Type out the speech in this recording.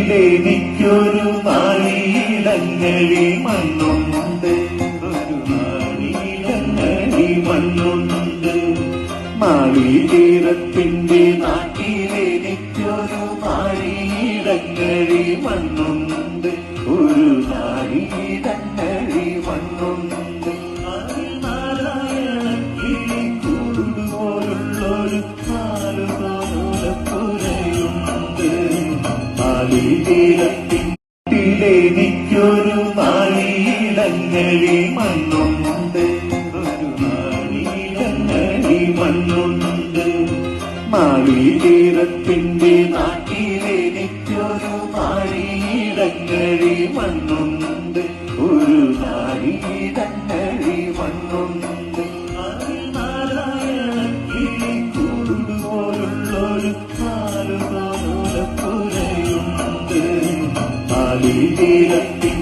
നാട്ടിലെനിക്കൊരു നാളിയിടങ്ങഴി മണ്ണുണ്ട്, ഒരു നാളിയിടങ്ങഴി മണ്ണുണ്ട്. നാളികേരത്തിന്റെ നാട്ടിലെനിക്കൊരു നാളിയിടങ്ങഴി മണ്ണുണ്ട്, ഒരു നാളിയിടങ്ങഴി മണ്ണുണ്ട്. കൂടുപോലുള്ളൊരു നാളികേരത്തിലെനിക്കൊരു നാളിയിടങ്ങഴി മണ്ണുണ്ട്, ഒരു നാളിയിടങ്ങഴി മണ്ണുണ്ട്. നാളികേരത്തിന്റെ നാട്ടിലെനിക്കൊരു നാളിയിടങ്ങഴി മണ്ണുണ്ട്, ഒരു നാളിയിടങ്ങഴി മണ്ണുണ്ട്. കൂടുപോലുള്ളൊരു നാലുപോലുലപ്പുരയുണ്ട്. നാളികേരത്തിൻ